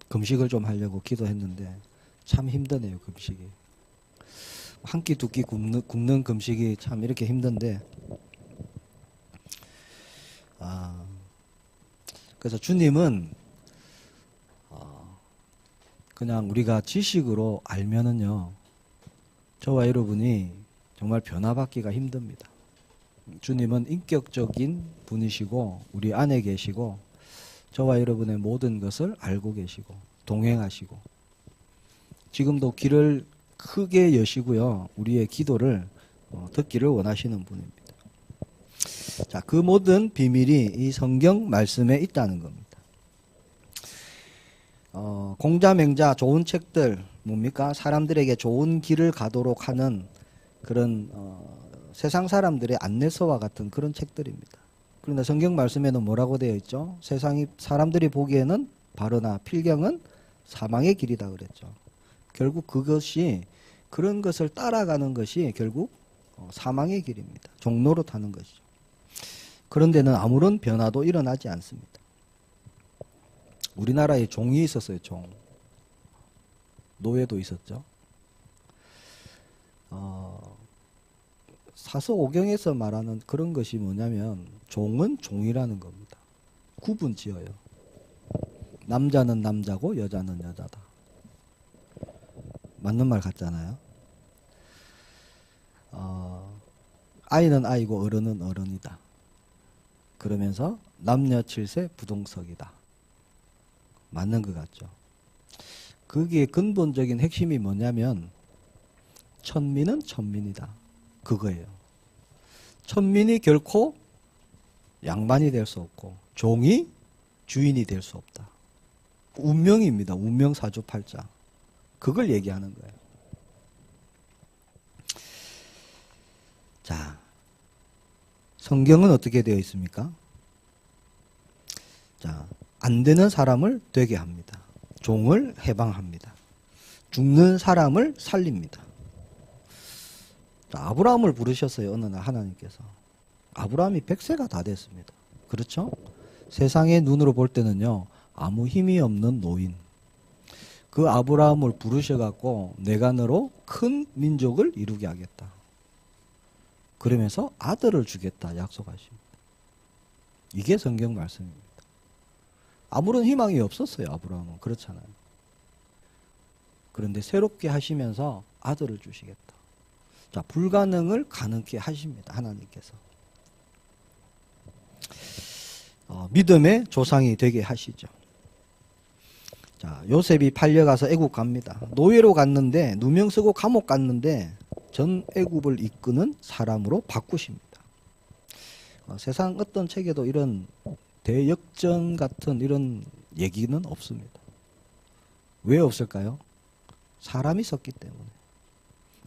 금식을 좀 하려고 기도했는데 참 힘드네요, 금식이. 한 끼 두 끼 굶는 금식이 참 이렇게 힘든데, 그래서 주님은 그냥 우리가 지식으로 알면은요, 저와 여러분이 정말 변화받기가 힘듭니다. 주님은 인격적인 분이시고 우리 안에 계시고 저와 여러분의 모든 것을 알고 계시고 동행하시고, 지금도 길을 크게 여시고요, 우리의 기도를 듣기를 원하시는 분입니다. 자, 그 모든 비밀이 이 성경 말씀에 있다는 겁니다. 공자맹자 좋은 책들 뭡니까? 사람들에게 좋은 길을 가도록 하는 그런 세상 사람들의 안내서와 같은 그런 책들입니다. 그런데 성경 말씀에는 뭐라고 되어 있죠? 세상이 사람들이 보기에는 바르나 필경은 사망의 길이다 그랬죠. 결국 그것이, 그런 것을 따라가는 것이 결국 사망의 길입니다. 종로로 타는 것이죠. 그런 데는 아무런 변화도 일어나지 않습니다. 우리나라에 종이 있었어요. 종. 노예도 있었죠. 사서오경에서 말하는 그런 것이 뭐냐면, 종은 종이라는 겁니다. 구분 지어요. 남자는 남자고 여자는 여자다. 맞는 말 같잖아요. 아이는 아이고 어른은 어른이다. 그러면서 남녀 칠세 부동석이다. 맞는 것 같죠. 거기에 근본적인 핵심이 뭐냐면, 천민은 천민이다. 그거예요. 천민이 결코 양반이 될 수 없고 종이 주인이 될 수 없다. 운명입니다. 운명 사주팔자. 그걸 얘기하는 거예요. 자, 성경은 어떻게 되어 있습니까? 자, 안 되는 사람을 되게 합니다. 종을 해방합니다. 죽는 사람을 살립니다. 자, 아브라함을 부르셨어요. 어느 날 하나님께서. 아브라함이 100세가 다 됐습니다. 그렇죠? 세상의 눈으로 볼 때는요, 아무 힘이 없는 노인. 그 아브라함을 부르셔갖고 내가 너로 큰 민족을 이루게 하겠다. 그러면서 아들을 주겠다 약속하십니다. 이게 성경 말씀입니다. 아무런 희망이 없었어요. 아브라함은. 그렇잖아요. 그런데 새롭게 하시면서 아들을 주시겠다. 자, 불가능을 가능케 하십니다. 하나님께서. 믿음의 조상이 되게 하시죠. 자, 요셉이 팔려가서 애굽 갑니다. 노예로 갔는데 누명 쓰고 감옥 갔는데 전 애굽을 이끄는 사람으로 바꾸십니다. 세상 어떤 책에도 이런 대역전 같은 이런 얘기는 없습니다. 왜 없을까요? 사람이 썼기 때문에.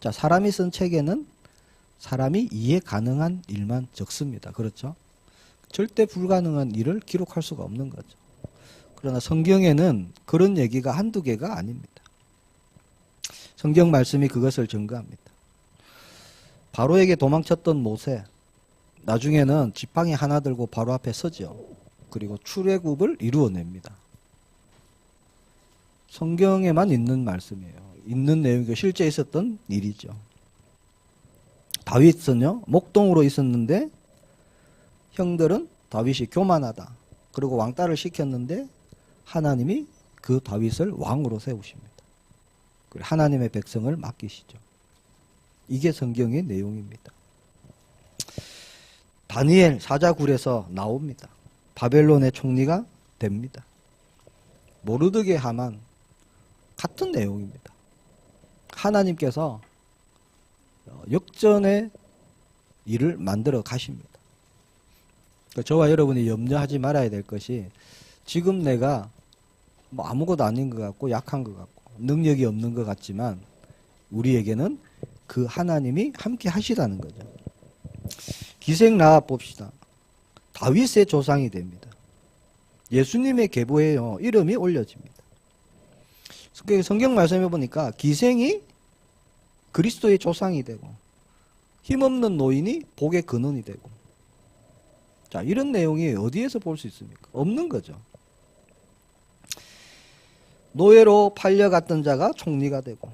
자, 사람이 쓴 책에는 사람이 이해 가능한 일만 적습니다. 그렇죠? 절대 불가능한 일을 기록할 수가 없는 거죠. 그러나 성경에는 그런 얘기가 한두 개가 아닙니다. 성경 말씀이 그것을 증거합니다. 바로에게 도망쳤던 모세, 나중에는 지팡이 하나 들고 바로 앞에 서죠. 그리고 출애굽을 이루어냅니다. 성경에만 있는 말씀이에요. 있는 내용이 실제 있었던 일이죠. 다윗은요, 목동으로 있었는데 형들은 다윗이 교만하다. 그리고 왕따를 시켰는데 하나님이 그 다윗을 왕으로 세우십니다. 그리고 하나님의 백성을 맡기시죠. 이게 성경의 내용입니다. 다니엘 사자굴에서 나옵니다. 바벨론의 총리가 됩니다. 모르드게 하만 같은 내용입니다. 하나님께서 역전의 일을 만들어 가십니다. 저와 여러분이 염려하지 말아야 될 것이 지금 내가 뭐 아무것도 아닌 것 같고 약한 것 같고 능력이 없는 것 같지만 우리에게는 그 하나님이 함께 하시다는 거죠. 기생 라합 봅시다. 다윗의 조상이 됩니다. 예수님의 계보에요, 이름이 올려집니다. 성경 말씀해 보니까 기생이 그리스도의 조상이 되고 힘없는 노인이 복의 근원이 되고, 자, 이런 내용이 어디에서 볼 수 있습니까? 없는 거죠. 노예로 팔려갔던 자가 총리가 되고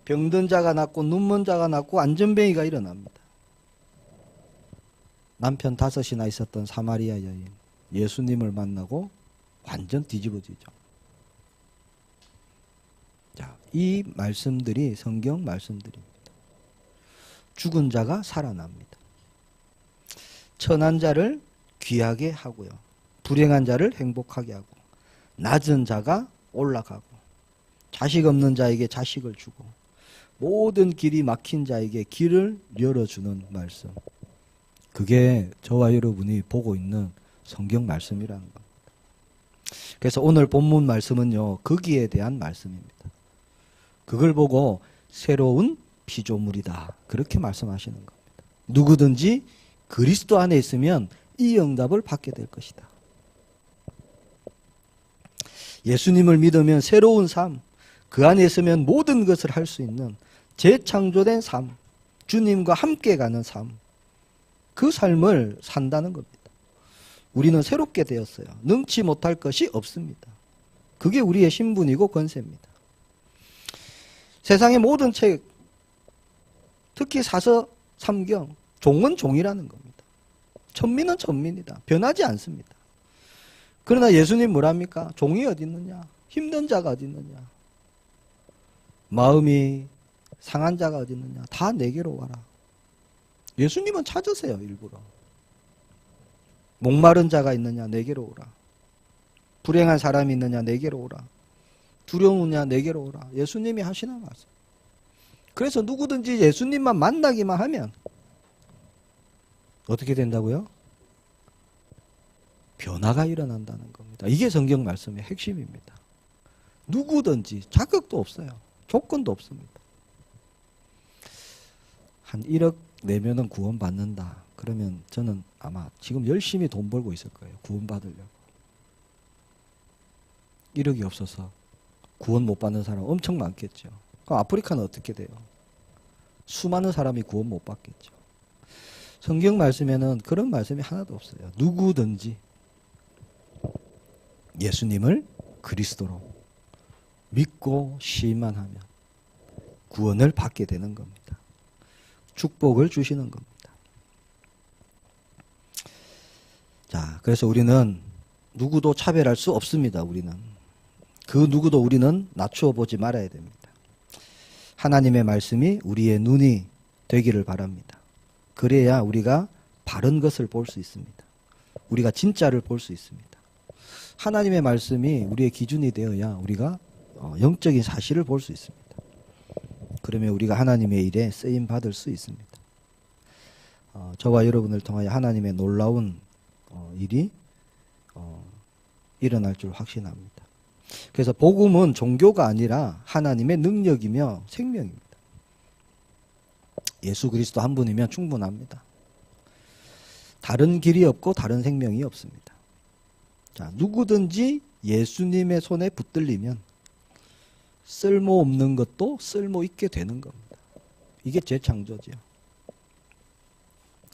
병든 자가 낫고 눈먼 자가 낫고 안전뱅이가 일어납니다. 남편 5이나 있었던 사마리아 여인, 예수님을 만나고 완전 뒤집어지죠. 자, 이 말씀들이 성경 말씀들입니다. 죽은 자가 살아납니다. 천한 자를 귀하게 하고요, 불행한 자를 행복하게 하고, 낮은 자가 올라가고, 자식 없는 자에게 자식을 주고, 모든 길이 막힌 자에게 길을 열어주는 말씀. 그게 저와 여러분이 보고 있는 성경 말씀이라는 겁니다. 그래서 오늘 본문 말씀은요, 거기에 대한 말씀입니다. 그걸 보고 새로운 피조물이다, 그렇게 말씀하시는 겁니다. 누구든지 그리스도 안에 있으면 이 응답을 받게 될 것이다. 예수님을 믿으면 새로운 삶, 그 안에 있으면 모든 것을 할 수 있는 재창조된 삶, 주님과 함께 가는 삶, 그 삶을 산다는 겁니다. 우리는 새롭게 되었어요. 능치 못할 것이 없습니다. 그게 우리의 신분이고 권세입니다. 세상의 모든 책, 특히 사서 삼경, 종은 종이라는 겁니다. 천민은 천민이다. 변하지 않습니다. 그러나 예수님 뭐랍니까? 종이 어디 있느냐? 힘든 자가 어디 있느냐? 마음이 상한 자가 어디 있느냐? 다 내게로 와라. 예수님은 찾으세요, 일부러. 목마른 자가 있느냐? 내게로 오라. 불행한 사람이 있느냐? 내게로 오라. 두려우냐? 내게로 오라. 예수님이 하시는 말씀. 그래서 누구든지 예수님만 만나기만 하면 어떻게 된다고요? 변화가 일어난다는 겁니다. 이게 성경 말씀의 핵심입니다. 누구든지 자격도 없어요. 조건도 없습니다. 한 1억 내면은 구원받는다. 그러면 저는 아마 지금 열심히 돈 벌고 있을 거예요. 구원받으려고. 1억이 없어서 구원 못 받는 사람 엄청 많겠죠. 그럼 아프리카는 어떻게 돼요? 수많은 사람이 구원 못 받겠죠. 성경 말씀에는 그런 말씀이 하나도 없어요. 누구든지 예수님을 그리스도로 믿고 시인만 하면 구원을 받게 되는 겁니다. 축복을 주시는 겁니다. 자, 그래서 우리는 누구도 차별할 수 없습니다. 우리는 그 누구도 우리는 낮추어 보지 말아야 됩니다. 하나님의 말씀이 우리의 눈이 되기를 바랍니다. 그래야 우리가 바른 것을 볼 수 있습니다. 우리가 진짜를 볼 수 있습니다. 하나님의 말씀이 우리의 기준이 되어야 우리가 영적인 사실을 볼 수 있습니다. 그러면 우리가 하나님의 일에 쓰임 받을 수 있습니다. 저와 여러분을 통하여 하나님의 놀라운 일이 일어날 줄 확신합니다. 그래서 복음은 종교가 아니라 하나님의 능력이며 생명입니다. 예수 그리스도 한 분이면 충분합니다. 다른 길이 없고 다른 생명이 없습니다. 자, 누구든지 예수님의 손에 붙들리면 쓸모없는 것도 쓸모있게 되는 겁니다. 이게 재창조죠.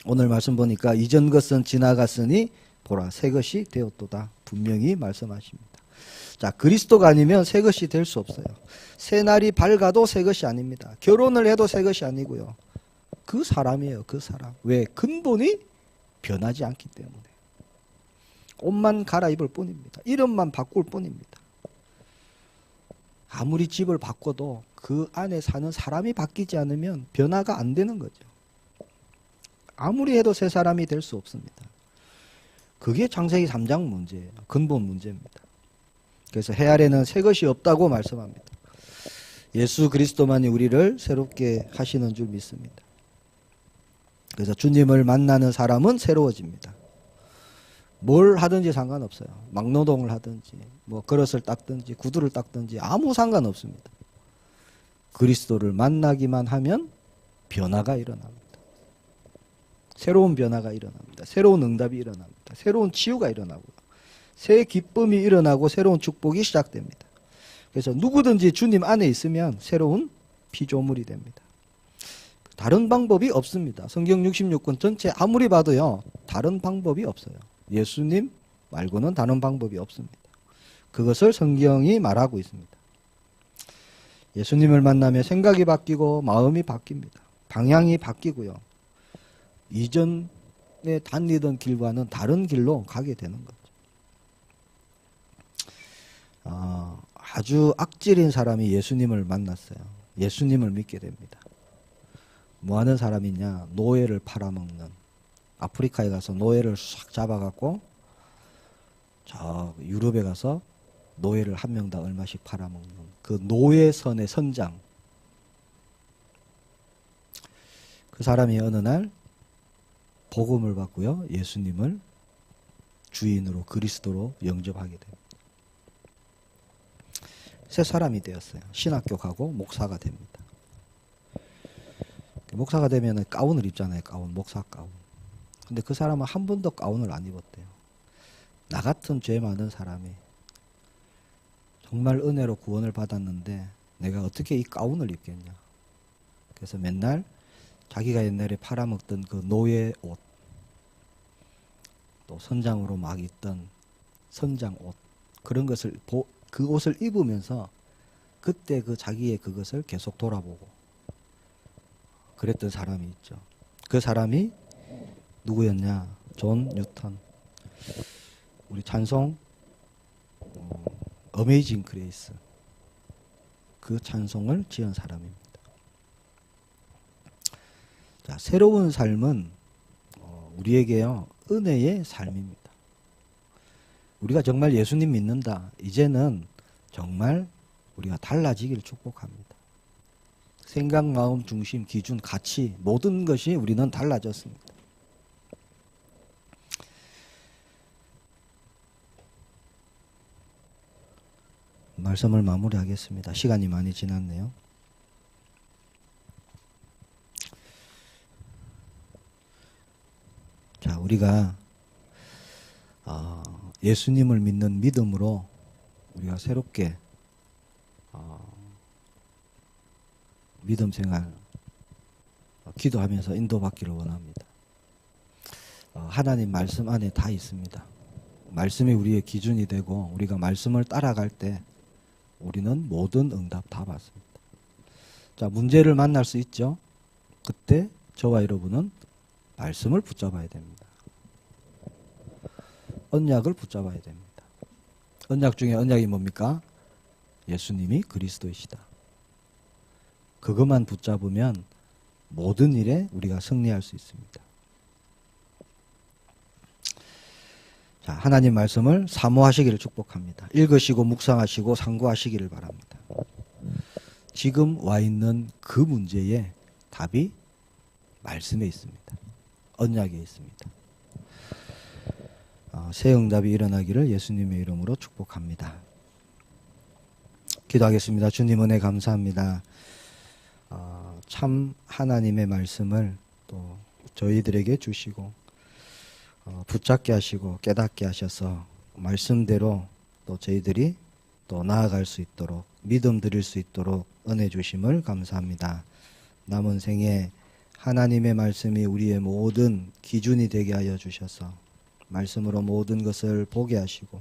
오늘 말씀 보니까 이전 것은 지나갔으니 보라 새 것이 되었도다. 분명히 말씀하십니다. 자, 그리스도가 아니면 새 것이 될 수 없어요. 새 날이 밝아도 새 것이 아닙니다. 결혼을 해도 새 것이 아니고요. 그 사람이에요. 그 사람. 왜? 근본이 변하지 않기 때문에. 옷만 갈아입을 뿐입니다. 이름만 바꿀 뿐입니다. 아무리 집을 바꿔도 그 안에 사는 사람이 바뀌지 않으면 변화가 안 되는 거죠. 아무리 해도 새 사람이 될 수 없습니다. 그게 창세기 3장 문제예요. 근본 문제입니다. 그래서 해 아래는 새 것이 없다고 말씀합니다. 예수 그리스도만이 우리를 새롭게 하시는 줄 믿습니다. 그래서 주님을 만나는 사람은 새로워집니다. 뭘 하든지 상관없어요. 막노동을 하든지 뭐 그릇을 닦든지 구두를 닦든지 아무 상관없습니다. 그리스도를 만나기만 하면 변화가 일어납니다. 새로운 변화가 일어납니다. 새로운 응답이 일어납니다. 새로운 치유가 일어나고요. 새 기쁨이 일어나고 새로운 축복이 시작됩니다. 그래서 누구든지 주님 안에 있으면 새로운 피조물이 됩니다. 다른 방법이 없습니다. 성경 66권 전체 아무리 봐도요. 다른 방법이 없어요. 예수님 말고는 다른 방법이 없습니다. 그것을 성경이 말하고 있습니다. 예수님을 만나면 생각이 바뀌고 마음이 바뀝니다. 방향이 바뀌고요. 이전에 다니던 길과는 다른 길로 가게 되는 거죠. 아주 악질인 사람이 예수님을 만났어요. 예수님을 믿게 됩니다. 뭐 하는 사람이냐? 노예를 팔아먹는. 아프리카에 가서 노예를 싹 잡아갖고 저 유럽에 가서 노예를 한 명당 얼마씩 팔아먹는 그 노예선의 선장. 그 사람이 어느 날 복음을 받고요. 예수님을 주인으로 그리스도로 영접하게 됩니다. 새 사람이 되었어요. 신학교 가고 목사가 됩니다. 목사가 되면 가운을 입잖아요. 가운, 목사 가운. 근데 그 사람은 한 번도 가운을 안 입었대요. 나 같은 죄 많은 사람이 정말 은혜로 구원을 받았는데 내가 어떻게 이 가운을 입겠냐. 그래서 맨날 자기가 옛날에 팔아먹던 그 노예 옷, 또 선장으로 막 입던 선장 옷, 그런 것을 그 옷을 입으면서 그때 그 자기의 그것을 계속 돌아보고 그랬던 사람이 있죠. 그 사람이 누구였냐? 존 뉴턴. 우리 찬송 어메이징 그레이스, 그 찬송을 지은 사람입니다. 자, 새로운 삶은 우리에게요 은혜의 삶입니다. 우리가 정말 예수님 믿는다. 이제는 정말 우리가 달라지기를 축복합니다. 생각, 마음, 중심, 기준, 가치 모든 것이 우리는 달라졌습니다. 말씀을 마무리하겠습니다. 시간이 많이 지났네요. 우리가 예수님을 믿는 믿음으로 우리가 새롭게 믿음 생활 기도하면서 인도받기를 원합니다. 하나님 말씀 안에 다 있습니다. 말씀이 우리의 기준이 되고 우리가 말씀을 따라갈 때 우리는 모든 응답 다 받습니다. 자, 문제를 만날 수 있죠. 그때 저와 여러분은 말씀을 붙잡아야 됩니다. 언약을 붙잡아야 됩니다. 언약 중에 언약이 뭡니까? 예수님이 그리스도이시다. 그것만 붙잡으면 모든 일에 우리가 승리할 수 있습니다. 자, 하나님 말씀을 사모하시기를 축복합니다. 읽으시고 묵상하시고 상고하시기를 바랍니다. 지금 와 있는 그 문제의 답이 말씀에 있습니다. 언약에 있습니다. 새 응답이 일어나기를 예수님의 이름으로 축복합니다. 기도하겠습니다. 주님 은혜 감사합니다. 참 하나님의 말씀을 또 저희들에게 주시고 붙잡게 하시고 깨닫게 하셔서 말씀대로 또 저희들이 또 나아갈 수 있도록 믿음 드릴 수 있도록 은혜 주심을 감사합니다. 남은 생에 하나님의 말씀이 우리의 모든 기준이 되게 하여 주셔서 말씀으로 모든 것을 보게 하시고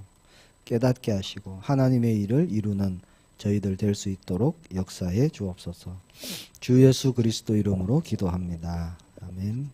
깨닫게 하시고 하나님의 일을 이루는 저희들 될 수 있도록 역사해 주옵소서. 주 예수 그리스도 이름으로 기도합니다. 아멘.